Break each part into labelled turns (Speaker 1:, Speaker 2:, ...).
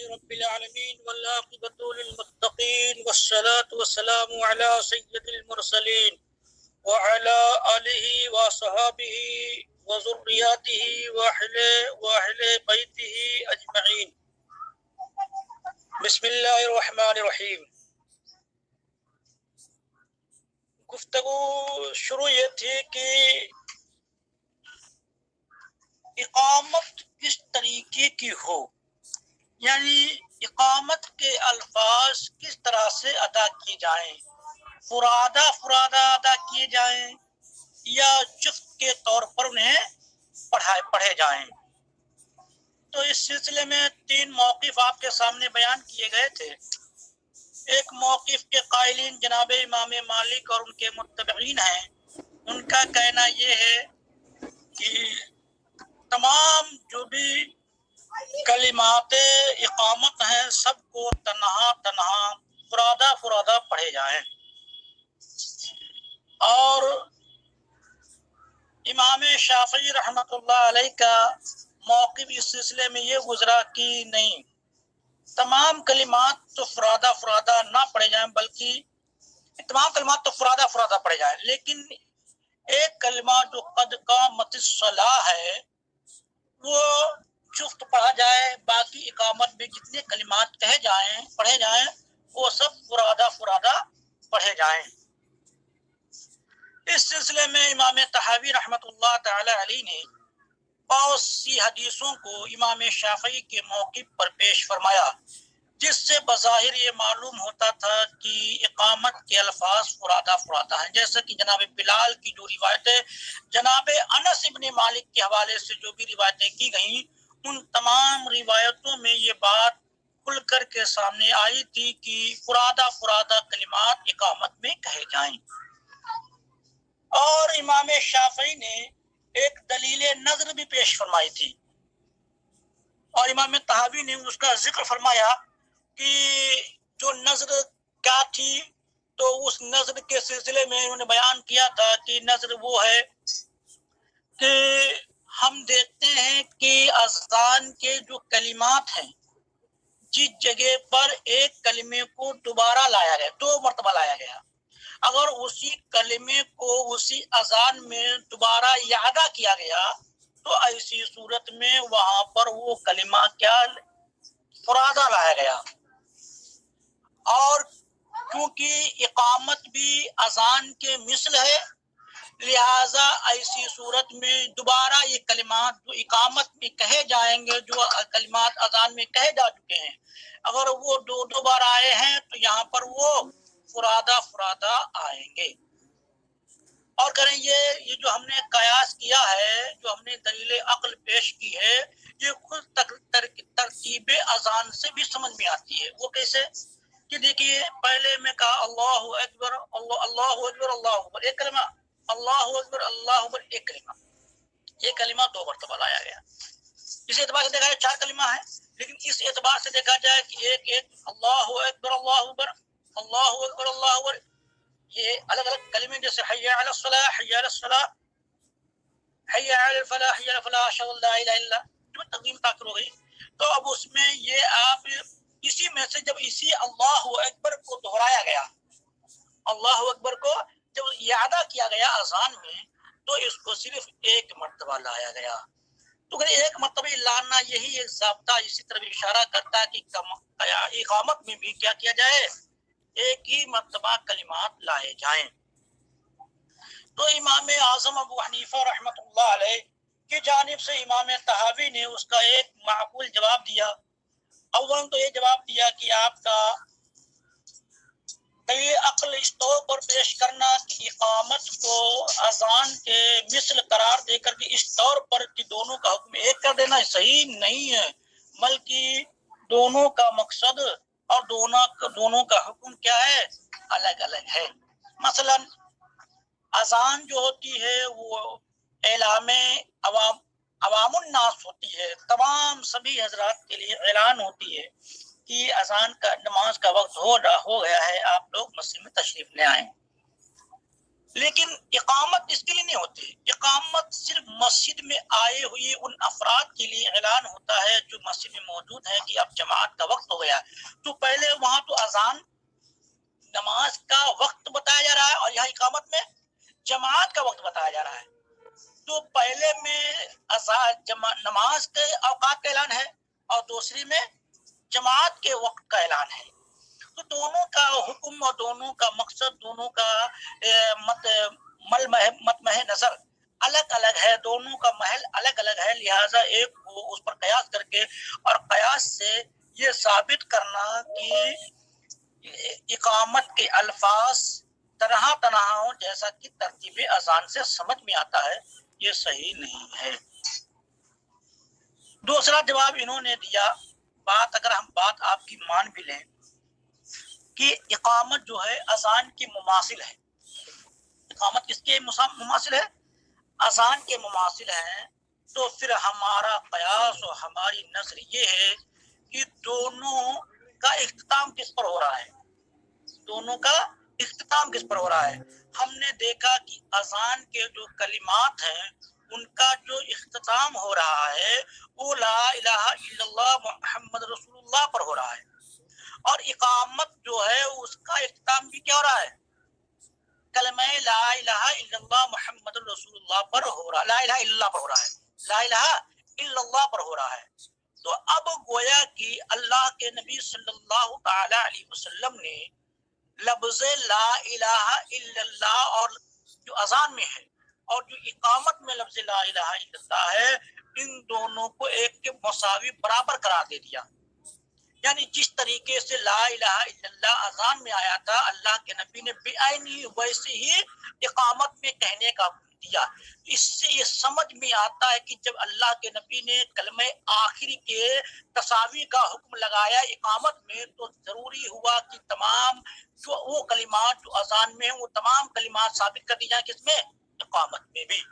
Speaker 1: رب العالمين والعاقبة للمتقين والصلاة والسلام على سيد المرسلين وعلى آله وصحابه وذرياته وأهل بيته أجمعين. بسم اللہ الرحمن الرحیم. گفتگو شروع یہ تھی کہ اقامت کس طریقے کی ہو، یعنی اقامت کے الفاظ کس طرح سے ادا کیے جائیں، فرادہ ادا کیے جائیں یا جفت کے طور پر انہیں پڑھے جائیں. تو اس سلسلے میں 3 موقف آپ کے سامنے بیان کیے گئے تھے. ایک موقف کے قائلین جناب امام مالک اور ان کے متبعین ہیں. ان کا کہنا یہ ہے کہ تمام جو بھی کلمات اقامت ہیں سب کو تنہا فرادہ پڑھے جائیں. اور امام شافعی رحمۃ اللہ علیہ کا موقف اس سلسلے میں یہ گزرا کہ نہیں، تمام کلمات تو فرادہ نہ پڑھے جائیں، بلکہ تمام کلمات تو فرادہ پڑھے جائیں، لیکن ایک کلمہ جو قد قامت الصلاۃ ہے وہ جفت پڑھا جائے، باقی اقامت میں جتنے کلمات پڑھے جائیں وہ سب فرادہ پڑھے جائیں. اس سلسلے میں امام طحاوی رحمۃ اللہ تعالی علیہ نے بہت سی حدیثوں کو امام شافعی کے موقف پر پیش فرمایا، جس سے بظاہر یہ معلوم ہوتا تھا کہ اقامت کے الفاظ فرادہ ہیں. جیسا کہ جناب بلال کی جو روایتیں جناب انس ابن مالک کے حوالے سے جو بھی روایتیں کی گئیں، ان تمام روایتوں میں یہ بات کھل کر کے سامنے آئی تھی کہ فرادہ کلمات اقامت میں کہے جائیں. اور امام شافعی نے ایک دلیل نظر بھی پیش فرمائی تھی، اور امام طحاوی نے اس کا ذکر فرمایا کہ جو نظر کیا تھی. تو اس نظر کے سلسلے میں انہوں نے بیان کیا تھا کہ نظر وہ ہے کہ ہم دیکھتے ہیں کہ اذان کے جو کلمات ہیں، جس جگہ پر ایک کلمے کو دوبارہ لایا گیا، 2 مرتبہ لایا گیا، اگر اسی کلمے کو اسی اذان میں دوبارہ اعادہ کیا گیا تو ایسی صورت میں وہاں پر وہ کلمہ کیا فرادہ لایا گیا. اور کیونکہ اقامت بھی اذان کے مثل ہے، لہذا ایسی صورت میں دوبارہ یہ کلمات جو اقامت میں کہے جائیں گے، جو کلمات اذان میں کہے جا چکے ہیں، اگر وہ دو بار آئے ہیں تو یہاں پر وہ فرادہ آئیں گے. اور کریں یہ جو ہم نے قیاس کیا ہے، جو ہم نے دلیل عقل پیش کی ہے، یہ خود ترتیب اذان سے بھی سمجھ میں آتی ہے. وہ کیسے کہ دیکھیے، پہلے میں کہا اللہ اکبر اللہ اکبر اللہ اکبر، ایک کلمہ، اللہ اکبر اللہ اکبر ایک کلمہ، یہ کلمہ 2 مرتبہ لایا گیا. اس اعتبار سے دیکھا جائے 4 کلمہ ہے، لیکن اس اعتبار سے دیکھا جائے کہ ایک اللہ اکبر اللہ اکبر اللہ اکبر اللہ اکبر، یہ الگ الگ کلمے، جیسے حی علی الصلاۃ حی علی الصلاۃ حی علی الفلاح حی علی الفلاح اشہد ان لا الہ الا اللہ، جو تقدیم تاخیر ہو گئی. تو اب اس میں یہ آپ اسی میں سے جب اسی اللہ اکبر کو دہرایا گیا، اللہ اکبر کو جب اعادہ کیا گیا اذان میں، تو اس کو صرف 1 مرتبہ لایا گیا. تو اگر 1 مرتبہ لانا یہی ایک ضابطہ اسی طرح اشارہ کرتا ہے کہ اقامت میں بھی کیا جائے، 1 ہی مرتبہ کلمات لائے جائیں. تو امام اعظم ابو حنیفہ رحمۃ اللہ علیہ کی جانب سے امام طحاوی نے اس کا ایک معقول جواب دیا. اول تو یہ جواب دیا کہ آپ کا دلیل عقل اس طور پر پیش کرنا کہ اقامت کو اذان کے مثل قرار دے کر کے اس طور پر کہ دونوں کا حکم ایک کر دینا صحیح نہیں ہے، بلکہ دونوں کا مقصد اور دونوں کا حکم کیا ہے، الگ الگ ہے. مثلا اذان جو ہوتی ہے وہ اعلام عوام الناس ہوتی ہے، تمام سبھی حضرات کے لیے اعلان ہوتی ہے کہ اذان کا نماز کا وقت ہو گیا ہے، آپ لوگ مسجد میں تشریف لے آئیں. لیکن اقامت اس کے لیے نہیں ہوتی. اقامت صرف مسجد میں آئے ہوئے ان افراد کے لیے اعلان ہوتا ہے جو مسجد میں موجود ہیں کہ اب جماعت کا وقت جماعت کا وقت بتایا جا رہا ہے. تو پہلے میں نماز کے اوقات کا اعلان ہے اور دوسری میں جماعت کے وقت کا اعلان ہے. تو دونوں کا حکم اور دونوں کا مقصد، دونوں کا مطمح نظر الگ الگ ہے، دونوں کا محل الگ الگ ہے. لہٰذا ایک کو اس پر قیاس کر کے اور قیاس سے یہ ثابت کرنا کہ اقامت کے الفاظ طرح ہوں جیسا کہ ترتیب اذان سے سمجھ میں آتا ہے، یہ صحیح نہیں ہے. دوسرا جواب انہوں نے دیا، اگر ہم بات آپ کی مان بھی لیں کہ اقامت جو ہے اذان کی مماثل ہے. اقامت کس کے مماثل ہے؟ اذان کے مماثل ہیں. تو پھر ہمارا قیاس اور ہماری نظر یہ ہے کہ دونوں کا اختتام کس پر ہو رہا ہے، دونوں کا اختتام کس پر ہو رہا ہے. ہم نے دیکھا کہ اذان کے جو کلمات ہیں ان کا جو اختتام ہو رہا ہے وہ لا الہ الا اللہ محمد رسول اللہ پر ہو رہا ہے، اور اقامت جو ہے اس کا اختتام بھی کیا ہو رہا ہے، کلمہ لا الہ الا اللہ محمد رسول اللہ پر ہو رہا ہے، لا الہ الا اللہ پر ہو رہا ہے، لا الہ الا اللہ پر ہو رہا ہے. تو اب گویا کہ اللہ کے نبی صلی اللہ تعالی علیہ وسلم نے لفظ لا الہ الا اللہ اور جو اذان میں ہے اور جو اقامت میں لفظ لا الہ الا اللہ ہے، ان دونوں کو ایک کے مساوی برابر قرار دے دیا. یعنی جس طریقے سے لا الہ الا اللہ اذان میں آیا تھا، اللہ کے نبی نے بعینی ویسے ہی اقامت میں کہنے کا دیا. اس سے یہ سمجھ میں آتا ہے کہ جب اللہ کے نبی نے کلمہ آخری کے تساوی کا حکم لگایا اقامت میں، تو ضروری ہوا کہ تمام جو وہ کلمات جو اذان میں ہیں وہ تمام کلمات ثابت کر دی جائیں کس میں، اقامت میں بھی.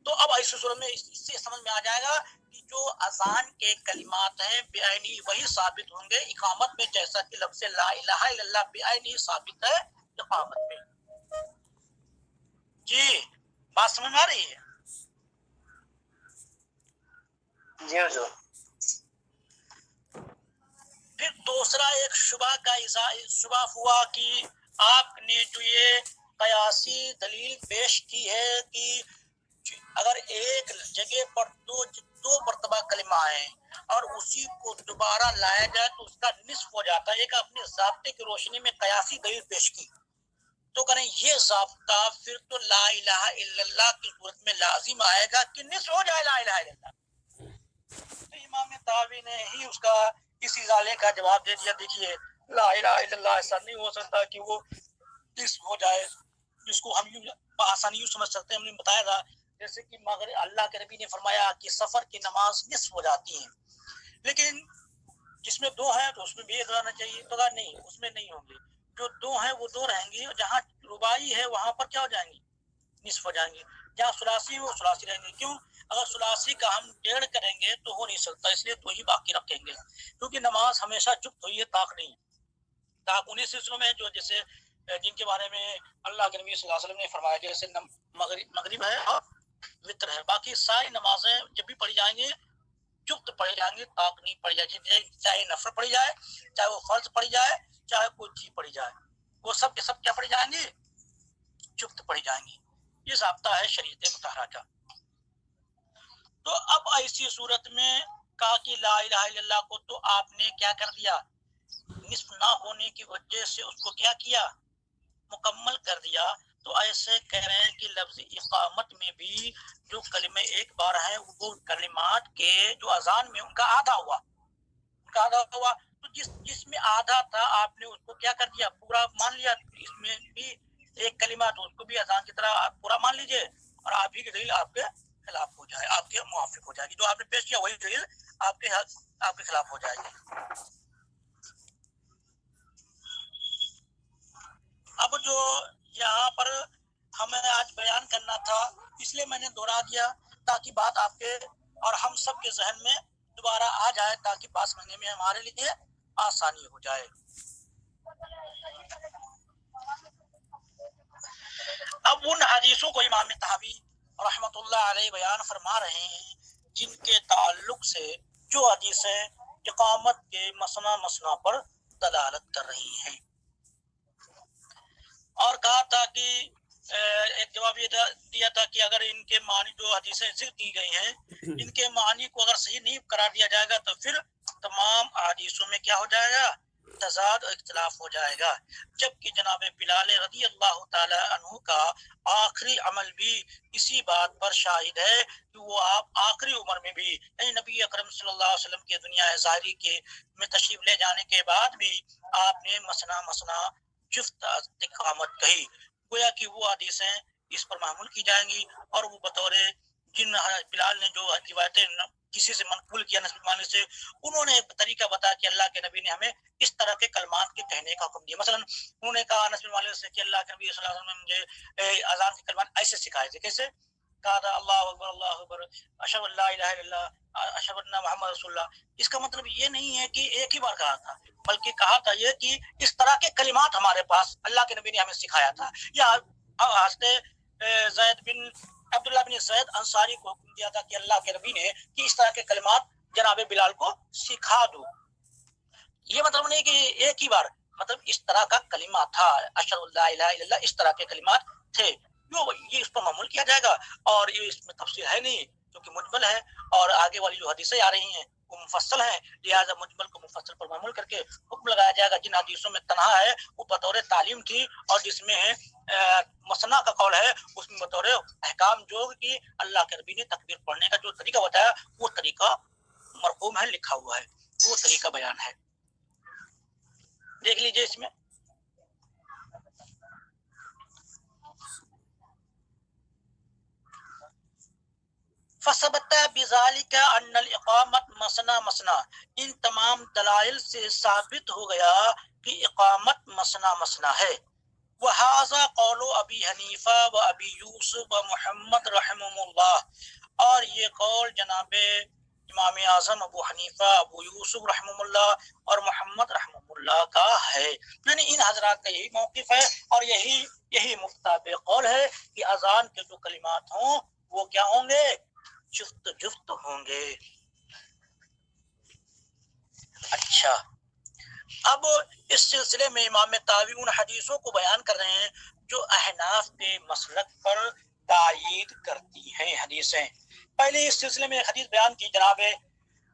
Speaker 1: تو اب ایسی صورت میں اس سے سمجھ میں آ جائے گا کہ جو اذان کے کلمات ہیں بعینی وہی ثابت ہوں گے اقامت میں، جیسا کہ لفظ لا الہ الا اللہ بعینی ثابت ہے اقامت میں. جی بات سمجھ میں آ رہی ہے؟
Speaker 2: جی حضور.
Speaker 1: پھر دوسرا ایک شبہ ہوا کہ آپ نے جو یہ قیاسی دلیل پیش کی ہے کہ اگر ایک جگہ پر دو مرتبہ کلمہ آئے اور اسی کو دوبارہ لایا جائے تو اس کا نصف ہو جاتا ہے. ایک اپنے ضابطے کی روشنی میں قیاسی دلیل پیش کی، تو کریں یہ ضابطہ پھر تو لا الہ الا اللہ کی صورت میں لازم آئے گا کہ نصف ہو جائے لا الہ الا اللہ. تو امام طحاوی نے ہی اس کا اسی ازالے کا جواب دے دیا. دیکھیے لا الہ الا اللہ ایسا نہیں ہو سکتا کہ وہ نصف ہو جائے، جس کو ہم آسانی یوں سمجھ سکتے ہیں. ہم نے بتایا تھا جیسے کہ اللہ کے نبی نے فرمایا کہ سفر کی نماز نصف ہو جاتی ہے، لیکن جس میں دو ہیں تو اس میں بھی ایک رہنا چاہیے. تو کہا نہیں، اس میں نہیں ہوں گے، جو دو ہیں وہ دو رہیں گی، اور جہاں رباعی ہے وہاں پر کیا ہو جائیں گی، نصف ہو جائیں گی. جہاں ثلاثی وہ ثلاثی رہیں گے. کیوں؟ اگر ثلاثی کا ہم 1.5 کریں گے تو ہو نہیں سکتا، اس لیے 2 ہی باقی رکھیں گے، کیونکہ نماز ہمیشہ جفت ہوئی ہے، طاق نہیں. طاق انہیں سلسلوں میں جو جیسے جن کے بارے میں اللہ کے نبی صلی اللہ علیہ وسلم نے فرمایا، جیسے مغرب ہے اور وتر ہے. باقی ساری نمازیں جب بھی پڑھی جائیں گی جفت پڑھی جائیں گی، طاق نہیں پڑھی جائے گی. چاہے نفل پڑھی جائے، چاہے وہ فرض پڑھی جائے، چاہے کوئی چیز پڑھی جائے، وہ سب کے سب کیا پڑھی جائیں گی، جفت پڑھی جائیں گی. یہ ضابطہ ہے شریعت مطہرہ کا. تو اب ایسی صورت میں کہا کہ لا الہ الا اللہ کو تو آپ نے کیا کر دیا، نصف نہ ہونے کی وجہ سے اس کو کیا کیا، مکمل کر دیا. تو ایسے کہہ رہے ہیں کہ لفظ اقامت میں بھی جو کلمے ایک بار ہیں وہ کلمات کے جو اذان میں ان کا آدھا ہوا، تو جس میں آدھا تھا آپ نے اس کو کیا کر دیا، پورا مان لیا. اس میں بھی ایک کلمہ تو اس کو بھی اذان کی طرح آپ پورا مان لیجئے، اور آپ ہی کی دلیل آپ کے خلاف ہو جائے، آپ کے موافق ہو جائے گی. جو آپ نے پیش کیا وہی دلیل آپ کے خلاف ہو جائے گی. اب جو یہاں پر ہمیں آج بیان کرنا تھا، اس لیے میں نے دوہرا دیا تاکہ بات آپ کے اور ہم سب کے ذہن میں دوبارہ آ جائے، تاکہ بات سمجھنے میں ہمارے لیے آسانی ہو جائے. اب ان حدیثوں کو امام طحاوی رحمۃ اللہ علیہ بیان فرما رہے ہیں جن کے تعلق سے جو حدیثیں اقامت کے مسنا پر دلالت کر رہی ہیں. اور کہا تھا کہ ایک جواب یہ دیا تھا کہ اگر ان کے معنی جو حدیثیں ذکر کی گئی ہیں ان کے معنی کو اگر صحیح نہیں قرار دیا جائے گا تو پھر تمام احادیثوں میں کیا ہو جائے گا؟ تضاد اور اختلاف ہو جائے گا. جبکہ جناب بلال رضی اللہ تعالی عنہ کا آخری عمل بھی اسی بات پر شاہد ہے کہ وہ آپ آخری عمر میں بھی یعنی نبی اکرم صلی اللہ علیہ وسلم کے دنیا ظاہری کے میں تشریف لے جانے کے بعد بھی آپ نے مسنا جفت اقامت کہی. گویا کہ وہ حدیثیں اس پر معمول کی جائیں گی اور وہ بطور جن بلال نے جو روایتیں کسی سے منقول کیا نسب مالک سے انہوں نے ایک طریقہ بتایا کہ اللہ کے نبی نے ہمیں اس طرح کے کلمات کے کہنے کا حکم دیا. مثلا انہوں نے کہا نسب مالک سے کہ اللہ کے نبی صلی اللہ علیہ وسلم نے مجھے اذان کے کلمات ایسے سکھائے تھے. کیسے کہا تھا؟ اللہ اکبر اشہد ان لا الہ الا اللہ اشہد ان محمد رسول اللہ. اس کا مطلب یہ نہیں ہے کہ ایک ہی بار کہا تھا بلکہ کہا تھا یہ کہ اس طرح کے کلمات ہمارے پاس اللہ کے نبی نے ہمیں سکھایا تھا. یا حضرت زید بن عبداللہ بن زید انصاری کو حکم دیا تھا کہ اللہ کے نبی نے کہ اس طرح کے کلمات جناب بلال کو سکھا دو. یہ مطلب نہیں کہ ایک ہی بار، مطلب اس طرح کا کلمہ تھا اشہد ان لا الہ الا اللہ، اس طرح کے کلمات تھے جو یہ اس پر معمول کیا جائے گا. اور یہ اس میں تفصیل ہے نہیں کیونکہ مجمل ہے اور آگے والی جو حدیثیں آ رہی ہیں وہ مفصل ہیں، لہٰذا مجمل کو مفصل پر معمول کر کے حکم لگایا جائے گا. جن حدیثوں میں تنہا ہے وہ بطور تعلیم تھی اور جس میں مسنا کا قول ہے اس میں بطور احکام جو کہ اللہ کے نبی نے تکبیر پڑھنے کا جو طریقہ بتایا وہ طریقہ مرقوم ہے، لکھا ہوا ہے، وہ طریقہ بیان ہے. دیکھ لیجئے اس میں فثبت بذالک ان الاقامت مسنا مسنا. ان تمام دلائل سے ثابت ہو گیا کہ اقامت مسنا مسنا ہے. وہذا قول ابی حنیفہ و ابی یوسف و محمد رحمہ اللہ. اور یہ قول جناب امام اعظم ابو حنیفہ، ابو یوسف رحمہ اللہ اور محمد رحمہ اللہ کا ہے. یعنی ان حضرات کا یہی موقف ہے اور یہی مفتاب قول ہے کہ اذان کے جو کلمات ہوں وہ کیا ہوں گے؟ جفت ہوں گے. اچھا، اب اس سلسلے میں امام طاوی ان حدیثوں کو بیان کر رہے ہیں جو احناف کے مسلک پر تائید کرتی ہیں حدیثیں. پہلے اس سلسلے میں حدیث بیان کی جناب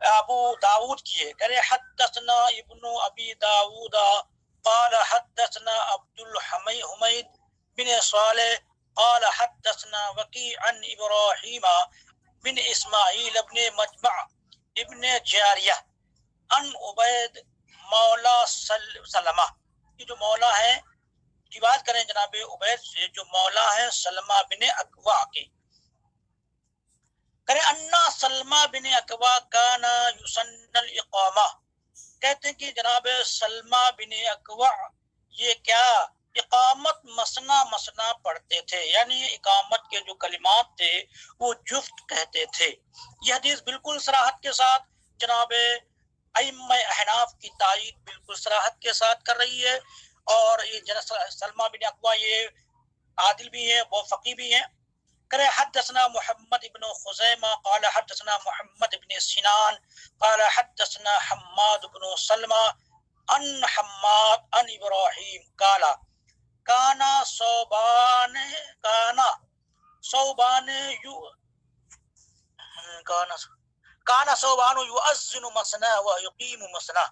Speaker 1: ابو داود کی ہے، کہ حدثنا ابن ابی داود قال حدثنا عبد الحمید بن صالح قال حدثنا وکیع عن ابراہیم بن اسماعیل ابن مجمع ابن جاریہ ان عبید مولا سلمہ. یہ جو مولا ہے روایت کریں جناب عبید سے جو مولا ہے سلمہ بن اکوا کے، کریں انا سلمہ بن اکوا کانا یسن الاقامہ. کہتے ہیں کہ جناب سلمہ بن اکوا یہ کیا اقامت مسنا مسنا پڑھتے تھے، یعنی اقامت کے جو کلمات تھے وہ جفت کہتے تھے. یہ حدیث بالکل صراحت کے ساتھ جناب ائمہ احناف کی تائید بالکل صراحت کے ساتھ کر رہی ہے. اور یہ سلمہ بن اکوا یہ عادل بھی ہیں، وہ فقی بھی ہیں. کرے حدثنا محمد ابن خزیمہ قال حدثنا محمد ابن سنان قال حدثنا حماد بن سلمہ ان حماد ان ابراہیم قال کانا صوبان یؤذن مسنا و یقیم مسنا.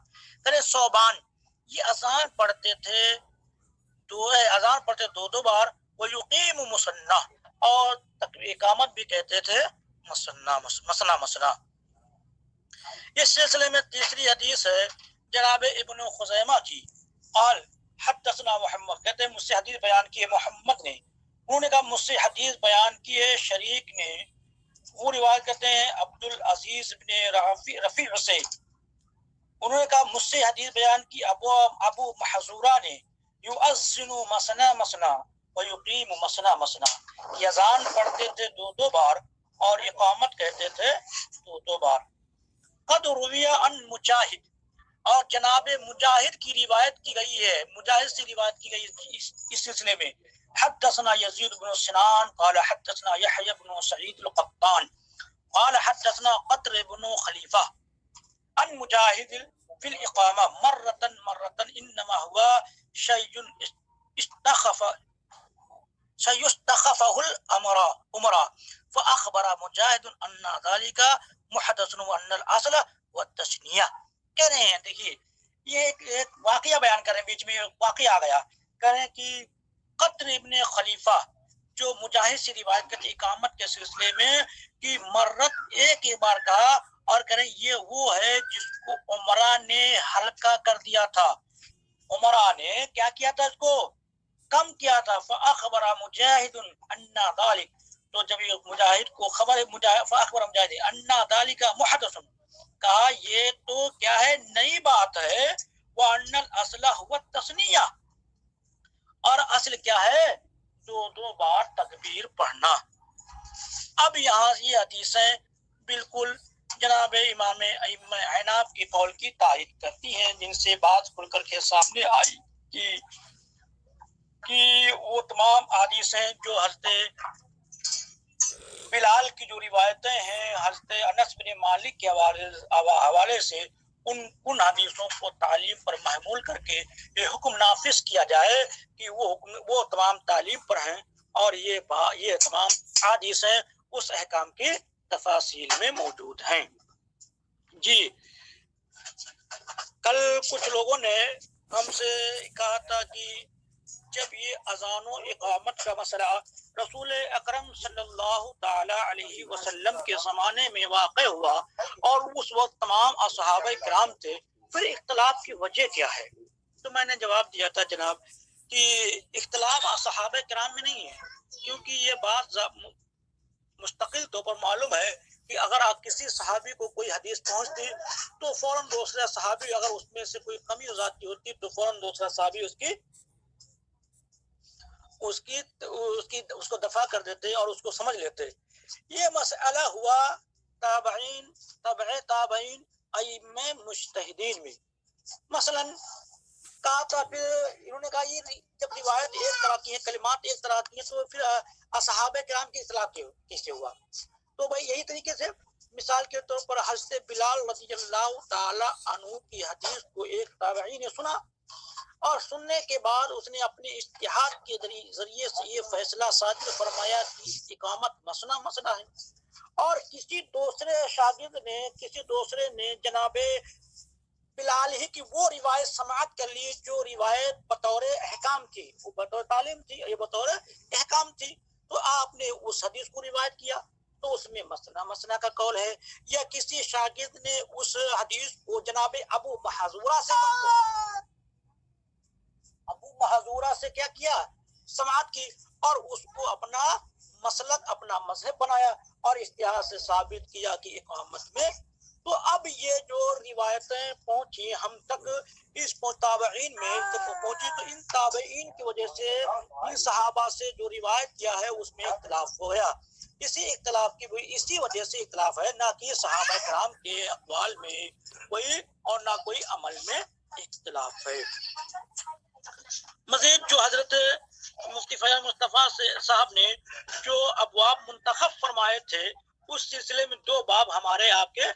Speaker 1: کرے صوبان یہ اذان پڑھتے تھے اذان پڑھتے دو بار، وہ یقیم مسنا اور اقامت بھی کہتے تھے مسنا مسنا. اس سلسلے میں تیسری حدیث ہے جناب ابن خزیمہ کی، قال حدثنا محمد، کہتے ہیں مجھ سے حدیث بیان کی ہے محمد نے. انہوں نے کہا مجھ سے حدیث بیان کی ہے شریک نے. وہ روایت کرتے ہیں عبد العزیز بن رفیع سے. انہوں نے کہا مجھ سے حدیث بیان کی ابو محذورہ نے، یؤذن مسنا مسنا ویقیم مسنا مسنا. یہ اذان پڑھتے تھے دو بار اور اقامت کہتے تھے دو بار. قد رویہ عن مجاہد، اور جناب مجاہد کی روایت کی گئی ہے، مجاہد سے روایت کی گئی اس سلسلے میں. حدثنا یزید بن سنان قال حدثنا یحیی بن سعید القطان قال حدثنا قطر بن خلیفہ عن مجاہد فی الاقامہ مرتن انما ہوا شیء استخف سيستخفه الأمراء فأخبر مجاہد أن ذلك محدث وأن الأصل والتثنية. کہہ رہے ہیں دیکھیے یہ ایک واقعہ بیان کر رہے ہیں، بیچ میں واقعہ آ گیا، کہہ رہے ہیں کہ قطر ابن خلیفہ جو مجاہد سے روایت کرتے اقامت کے سلسلے میں کہ مرت ایک بار کہا، اور کہہ رہے ہیں یہ وہ ہے جس کو عمرہ نے ہلکا کر دیا تھا، عمرہ نے کیا کیا تھا، اس کو کم کیا تھا. فاخبر مجاہد ان ذلک، تو جب یہ مجاہد کو خبر فاخبر مجاہد ان ذلک محدث، کہا یہ تو کیا ہے، نئی بات ہے، وان الاصل هو التثنیہ، اور اصل کیا ہے، دو بار تکبیر پڑھنا. اب یہاں یہ حدیثیں بالکل جناب امام احناف کے قول کی تائید کرتی ہیں، جن سے بات کھل کر کے سامنے آئی کہ وہ تمام حدیثیں جو حضرت بلال کی جو روایتیں ہیں حضرت انس بن مالک کے حوالے سے، ان حدیثوں کو تعلیم پر محمول کر کے یہ حکم نافذ کیا جائے کہ وہ تمام تعلیم پر ہیں، اور یہ تمام حدیثیں اس احکام کی تفاصیل میں موجود ہیں. جی کل کچھ لوگوں نے ہم سے کہا تھا کہ جب یہ اذان و اقامت کا مسئلہ رسول اکرم صلی اللہ تعالی علیہ وسلم کے زمانے میں واقع ہوا اور اس وقت تمام اصحابہ کرام تھے، پھر اختلاف کی وجہ کیا ہے؟ تو میں نے جواب دیا تھا جناب کہ اختلاف صحابہ کرام میں نہیں ہے، کیونکہ یہ بات مستقل طور پر معلوم ہے کہ اگر آپ کسی صحابی کو کوئی حدیث پہنچتی تو فوراً دوسرا صحابی، اگر اس میں سے کوئی کمی ہو جاتی ہوتی تو فوراً دوسرا صحابی اس کو دفع کر دیتے اور اس کو سمجھ لیتے. یہ مسئلہ ہوا تابعین ائمہ مجتہدین میں. مثلا کہا تھا، پھر انہوں نے کہا یہ جب روایت ایک طرح کی ہے، کلمات ایک طرح کی ہیں، تو پھر اصحاب کرام کی اصطلاح کیسے ہوا؟ تو بھائی یہی طریقے سے مثال کے طور پر حضرت بلال رضی اللہ تعالی عنہ کی حدیث کو ایک تابعی نے سنا، اور سننے کے بعد اس نے اپنے اجتہاد کے ذریعے سے یہ فیصلہ صادر فرمایا کہ اقامت مسئلہ ہے، اور کسی دوسرے نے جناب بلال ہی کی وہ روایت سماعت کر لی جو روایت بطور احکام تھی، وہ بطور تعلیم تھی، یہ بطور احکام تھی، تو آپ نے اس حدیث کو روایت کیا، تو اس میں مسئلہ کا قول ہے. یا کسی شاگرد نے اس حدیث کو جناب ابو محذورہ سے کیا کیا، سماعت کی، اور اس کو اپنا مسلک، اپنا مذہب بنایا اور اجتہاد سے ثابت کیا کہ اقامت میں. تو اب یہ جو روایتیں پہنچی ہم تک، اس تابعین میں پہنچی، تو ان تابعین کی وجہ سے ان صحابہ سے جو روایت کیا ہے اس میں اختلاف ہو گیا. اسی وجہ سے اختلاف ہے، نہ کہ صحابہ کرام کے اقوال میں کوئی اور نہ کوئی عمل میں اختلاف ہے. مزید جو حضرت مفتی فیاض مصطفیٰ صاحب نے جو ابواب منتخب فرمائے تھے، اس سلسلے میں 2 باب ہمارے آپ کے